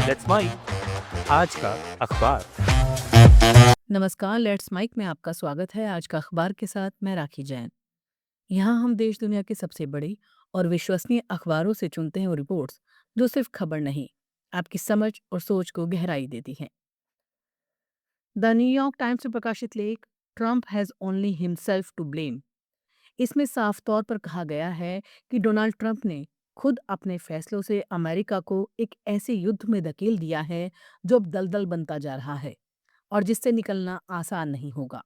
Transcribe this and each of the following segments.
Let's mic आज का अखबार। नमस्कार, लेट्स माइक में आपका स्वागत है। आज का अखबार के साथ मैं राखी जैन। यहाँ हम देश दुनिया के सबसे बड़ी और विश्वसनीय अखबारों से चुनते हैं वो रिपोर्ट्स जो सिर्फ खबर नहीं, आपकी समझ और सोच को गहराई देती हैं। द न्यूयॉर्क टाइम्स में प्रकाशित लेख Trump has only himself to blame. इसमें साफ तौर पर कहा गया है कि डोनाल्ड ट्रंप ने खुद अपने फैसलों से अमेरिका को एक ऐसे युद्ध में धकेल दिया है जो अब दलदल बनता जा रहा है और जिससे निकलना आसान नहीं होगा।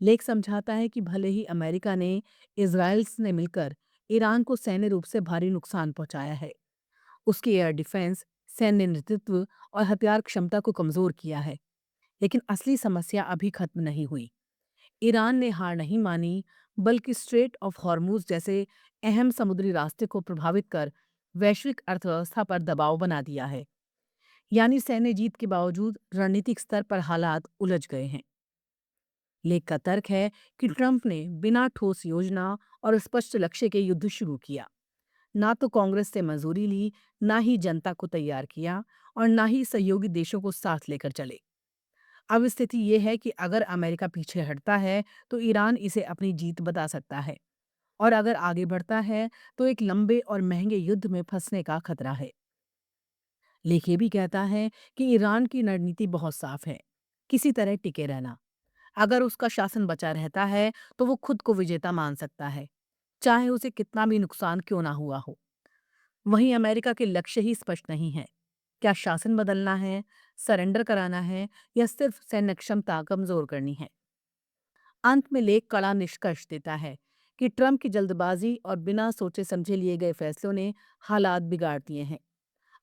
लेख समझाता है कि भले ही अमेरिका ने इजराइल ने मिलकर ईरान को सैन्य रूप से भारी नुकसान पहुंचाया है, उसकी एयर डिफेंस, सैन्य नेतृत्व और हथियार क्षमता को कमजोर किया है, लेकिन असली समस्या अभी खत्म नहीं हुई। ईरान ने हार नहीं मानी, बल्कि स्ट्रेट ऑफ हॉर्मूज जैसे अहम समुद्री रास्ते को प्रभावित कर वैश्विक अर्थव्यवस्था पर दबाव बना दिया है। यानी सैन्य जीत के बावजूद रणनीतिक स्तर पर हालात उलझ गए हैं। लेख का तर्क है कि ट्रंप ने बिना ठोस योजना और स्पष्ट लक्ष्य के युद्ध शुरू किया। ना तो कांग्रेस से मंजूरी ली, ना ही जनता को तैयार किया और ना ही सहयोगी देशों को साथ लेकर चले। अब स्थिति यह है कि अगर अमेरिका पीछे हटता है तो ईरान इसे अपनी जीत बता सकता है, और अगर आगे बढ़ता है तो एक लंबे और महंगे युद्ध में फंसने का खतरा है। लेख ये भी कहता है कि ईरान की रणनीति बहुत साफ है, किसी तरह टिके रहना। अगर उसका शासन बचा रहता है तो वो खुद को विजेता मान सकता है, चाहे उसे कितना भी नुकसान क्यों ना हुआ हो। वहीं अमेरिका के लक्ष्य ही स्पष्ट नहीं है। क्या शासन बदलना है, सरेंडर कराना है, या सिर्फ सैन्य क्षमता कमजोर करनी है? अंत में लेख कड़ा निष्कर्ष देता है कि ट्रंप की जल्दबाजी और बिना सोचे समझे लिए गए फैसलों ने हालात बिगाड़ दिए हैं।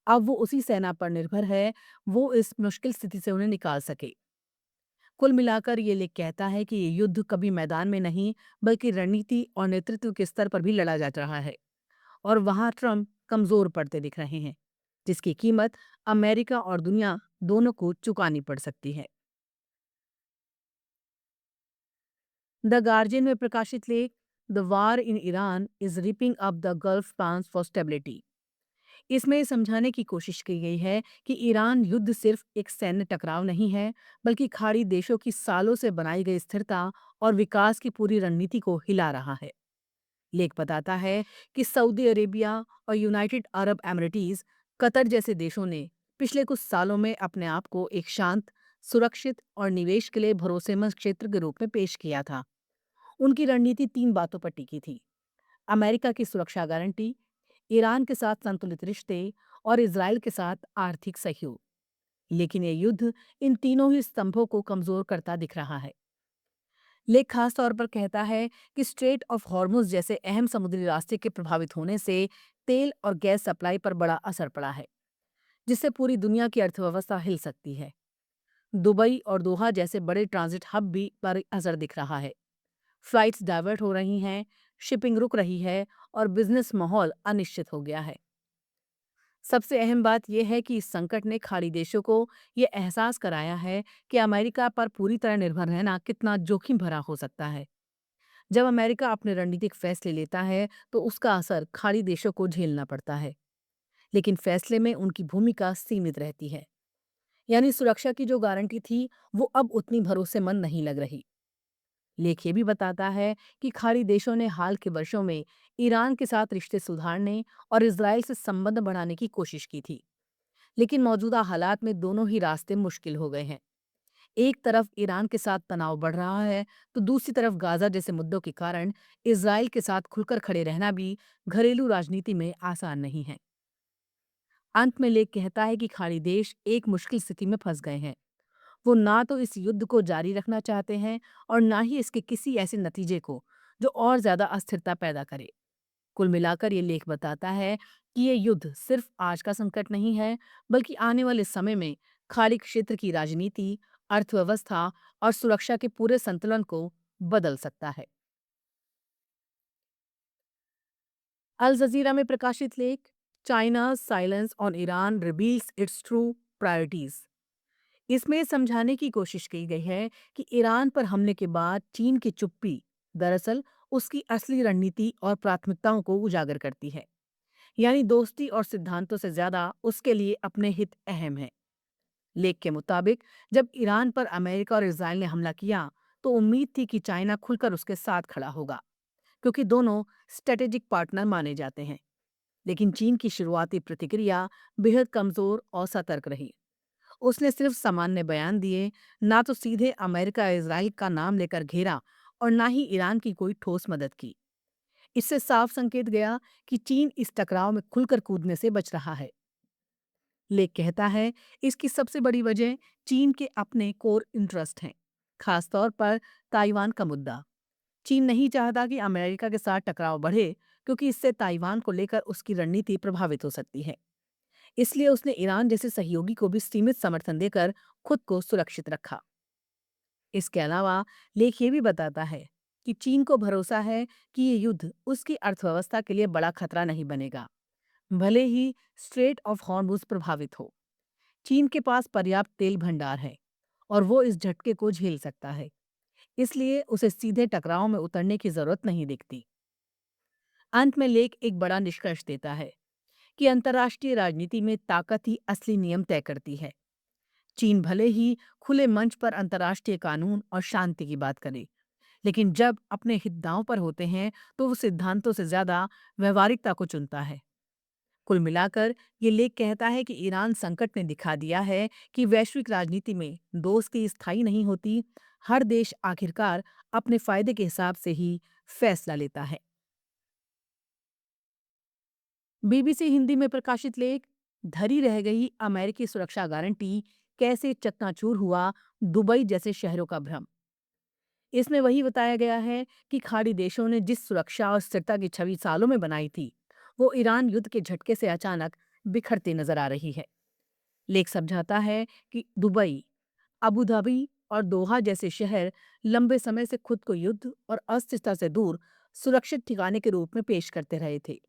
अब वो उसी सेना पर निर्भर है, वो इस मुश्किल स्थिति से उन्हें निकाल सके। कुल मिलाकर ये लेख कहता है कि ये युद्ध कभी मैदान में नहीं, बल्कि रणनीति और नेतृत्व के स्तर पर भी लड़ा जा रहा है, और वहां ट्रंप कमजोर पड़ते दिख रहे हैं, जिसकी कीमत अमेरिका और दुनिया दोनों को चुकानी पड़ सकती है। द गार्जियन में प्रकाशित लेख the war in Iran is ripping up the gulf plans for stability. इसमें ये समझाने की कोशिश की गई है कि ईरान युद्ध सिर्फ एक सैन्य टकराव नहीं है, बल्कि खाड़ी देशों की सालों से बनाई गई स्थिरता और विकास की पूरी रणनीति को हिला रहा है। लेख बताता है कि सऊदी अरेबिया और यूनाइटेड अरब एमिरेटीज, कतर जैसे देशों ने पिछले कुछ सालों में अपने आप को एक शांत, सुरक्षित और निवेश के लिए भरोसेमंद क्षेत्र के रूप में पेश किया था। उनकी रणनीति तीन बातों पर टिकी थी: अमेरिका की सुरक्षा गारंटी, ईरान के साथ संतुलित रिश्ते और इजराइल के साथ आर्थिक सहयोग। लेकिन ये युद्ध इन तीनों ही स्तंभों को कमजोर करता दिख रहा है। लेख खास तौर पर कहता है कि स्ट्रेट ऑफ हॉर्मुज जैसे अहम समुद्री रास्ते के प्रभावित होने से तेल और गैस सप्लाई पर बड़ा असर पड़ा है, जिससे पूरी दुनिया की अर्थव्यवस्था हिल सकती है। दुबई और दोहा जैसे बड़े ट्रांजिट हब भी पर असर दिख रहा है। फ्लाइट्स डाइवर्ट हो रही हैं, शिपिंग रुक रही है और बिजनेस माहौल अनिश्चित हो गया है। सबसे अहम बात यह है कि इस संकट ने खाड़ी देशों को ये एहसास कराया है कि अमेरिका पर पूरी तरह निर्भर रहना कितना जोखिम भरा हो सकता है। जब अमेरिका अपने रणनीतिक फैसले लेता है तो उसका असर खाड़ी देशों को झेलना पड़ता है, लेकिन फैसले में उनकी भूमिका सीमित रहती है। यानी सुरक्षा की जो गारंटी थी, वो अब उतनी भरोसेमंद नहीं लग रही। लेख ये भी बताता है कि खाड़ी देशों ने हाल के वर्षों में ईरान के साथ रिश्ते सुधारने और इसराइल से संबंध बढ़ाने की कोशिश की थी, लेकिन मौजूदा हालात में दोनों ही रास्ते मुश्किल हो गए हैं। एक तरफ ईरान के साथ तनाव बढ़ रहा है, तो दूसरी तरफ गाजा जैसे मुद्दों के कारण इसराइल के साथ खुलकर खड़े रहना भी घरेलू राजनीति में आसान नहीं है। अंत में लेख कहता है कि खाड़ी देश एक मुश्किल स्थिति में फंस गए हैं। वो ना तो इस युद्ध को जारी रखना चाहते हैं और ना ही इसके किसी ऐसे नतीजे को जो और ज्यादा अस्थिरता पैदा करे। कुल मिलाकर ये लेख बताता है कि ये युद्ध सिर्फ आज का संकट नहीं है, बल्कि आने वाले समय में खाड़ी क्षेत्र की राजनीति, अर्थव्यवस्था और सुरक्षा के पूरे संतुलन को बदल सकता है। अल जजीरा में प्रकाशित लेख China silence on Iran reveals it's true priorities. इसमें समझाने की कोशिश की गई है कि ईरान पर हमले के बाद चीन की चुप्पी दरअसल उसकी असली रणनीति और प्राथमिकताओं को उजागर करती है। यानी दोस्ती और सिद्धांतों से ज्यादा उसके लिए अपने हित अहम है। लेख के मुताबिक जब ईरान पर अमेरिका और इजराइल ने हमला किया तो उम्मीद थी कि चाइना खुलकर उसके साथ खड़ा होगा, क्योंकि दोनों स्ट्रेटेजिक पार्टनर माने जाते हैं। लेकिन चीन की शुरुआती प्रतिक्रिया बेहद कमजोर और सतर्क रही। उसने सिर्फ सामान्य बयान दिए, ना तो सीधे अमेरिका या इजराइल का नाम लेकर घेरा और ना ही ईरान की कोई ठोस मदद की। इससे साफ संकेत गया कि चीन इस टकराव में खुलकर कूदने से बच रहा है। लेख कहता है, इसकी सबसे बड़ी वजह चीन के अपने कोर इंटरेस्ट हैं, खासतौर पर ताइवान का मुद्दा। चीन नहीं चाहता कि अमेरिका के साथ टकराव बढ़े, क्योंकि इससे ताइवान को लेकर उसकी रणनीति प्रभावित हो सकती है। इसलिए उसने ईरान जैसे सहयोगी को भी सीमित समर्थन देकर खुद को सुरक्षित रखा। इसके अलावा लेख ये भी बताता है कि चीन को भरोसा है कि ये युद्ध उसकी अर्थव्यवस्था के लिए बड़ा खतरा नहीं बनेगा, भले ही स्ट्रेट ऑफ हॉर्मुज प्रभावित हो। चीन के पास पर्याप्त तेल भंडार है और वो इस झटके को झेल सकता है, इसलिए उसे सीधे टकराव में उतरने की जरूरत नहीं दिखती। अंत में लेख एक बड़ा निष्कर्ष देता है कि अंतर्राष्ट्रीय राजनीति में ताकत ही असली नियम तय करती है। चीन भले ही खुले मंच पर अंतर्राष्ट्रीय कानून और शांति की बात करे, लेकिन जब अपने हित दांव पर होते हैं तो वो सिद्धांतों से ज्यादा व्यवहारिकता को चुनता है। कुल मिलाकर ये लेख कहता है कि ईरान संकट ने दिखा दिया है कि वैश्विक राजनीति में दोस्ती स्थायी नहीं होती। हर देश आखिरकार अपने फायदे के हिसाब से ही फैसला लेता है। बीबीसी हिंदी में प्रकाशित लेख, धरी रह गई अमेरिकी सुरक्षा गारंटी, कैसे चकनाचूर हुआ दुबई जैसे शहरों का भ्रम। इसमें वही बताया गया है कि खाड़ी देशों ने जिस सुरक्षा और स्थिरता की छवि सालों में बनाई थी, वो ईरान युद्ध के झटके से अचानक बिखरती नजर आ रही है। लेख समझाता है कि दुबई, अबू धाबी और दोहा जैसे शहर लंबे समय से खुद को युद्ध और अस्थिरता से दूर सुरक्षित ठिकाने के रूप में पेश करते रहे थे।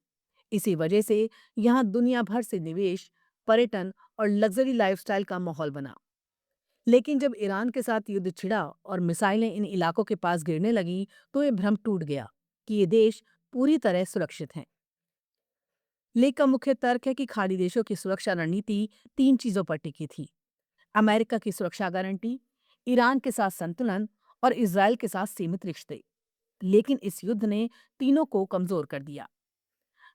इसी वजह से यहाँ दुनिया भर से निवेश, पर्यटन और लग्जरी लाइफस्टाइल का माहौल बना। लेकिन जब ईरान के साथ युद्ध छिड़ा और मिसाइलें इन इलाकों के पास गिरने लगी तो ये भ्रम टूट गया कि ये देश पूरी तरह सुरक्षित हैं। लेख का मुख्य तर्क है कि खाड़ी देशों की सुरक्षा रणनीति 3 चीजों पर टिकी थी: अमेरिका की सुरक्षा गारंटी, ईरान के साथ संतुलन और इजराइल के साथ सीमित रिश्ते। लेकिन इस युद्ध ने तीनों को कमजोर कर दिया।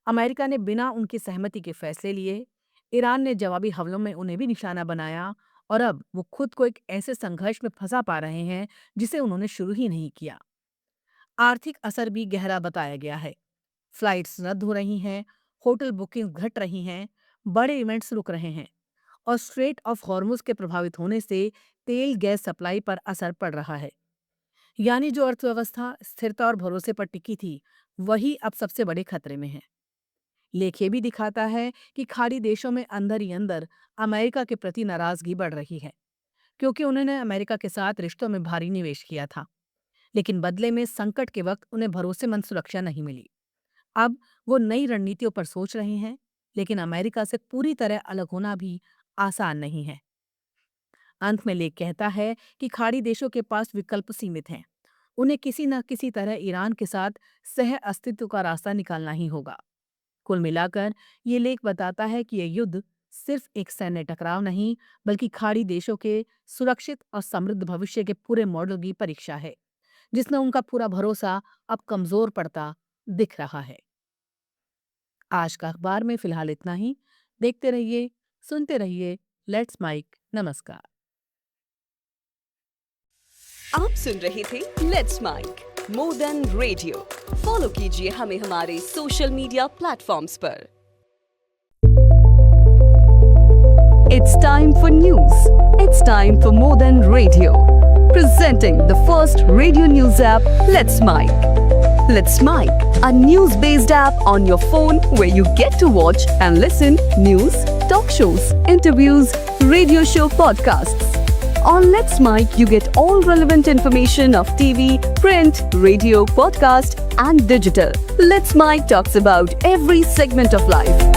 अमेरिका ने बिना उनकी सहमति के फैसले लिए, ईरान ने जवाबी हमलों में उन्हें भी निशाना बनाया और अब वो खुद को एक ऐसे संघर्ष में फंसा पा रहे हैं जिसे उन्होंने शुरू ही नहीं किया। आर्थिक असर भी गहरा बताया गया है। फ्लाइट्स रद्द हो रही हैं, होटल बुकिंग घट रही हैं, बड़े इवेंट्स रुक रहे हैं और स्ट्रेट ऑफ हॉर्मुज के प्रभावित होने से तेल गैस सप्लाई पर असर पड़ रहा है। यानी जो अर्थव्यवस्था स्थिरता और भरोसे पर टिकी थी, वही अब सबसे बड़े खतरे में है। लेख ये भी दिखाता है कि खाड़ी देशों में अंदर ही अंदर अमेरिका के प्रति नाराजगी बढ़ रही है, क्योंकि उन्होंने अमेरिका के साथ रिश्तों में भारी निवेश किया था, लेकिन बदले में संकट के वक्त उन्हें भरोसेमंद सुरक्षा नहीं मिली। अब वो नई रणनीतियों पर सोच रहे हैं, लेकिन अमेरिका से पूरी तरह अलग होना भी आसान नहीं है। अंत में लेख कहता है कि खाड़ी देशों के पास विकल्प सीमित हैं। उन्हें किसी न किसी तरह ईरान के साथ सह अस्तित्व का रास्ता निकालना ही होगा। कुल मिलाकर ये लेख बताता है कि यह युद्ध सिर्फ एक सैन्य टकराव नहीं, बल्कि खाड़ी देशों के सुरक्षित और समृद्ध भविष्य के पूरे मॉडल की परीक्षा है, जिसमें उनका पूरा भरोसा अब कमजोर पड़ता दिख रहा है। आज का अखबार में फिलहाल इतना ही। देखते रहिए, सुनते रहिए लेट्स माइक। नमस्कार। आप सुन रहे थे let's mike more than radio. Follow कीजिए हमें हमारे सोशल मीडिया प्लेटफॉर्म्स पर। It's time for news. It's time for more than radio. Presenting the first radio news app, Let's Mic. Let's Mic, a news-based app on your phone where you get to watch and listen news, talk shows, interviews, radio show podcasts. On Let's Mic, you get all relevant information of TV, print, radio, podcast, and digital. Let's Mic talks about every segment of life.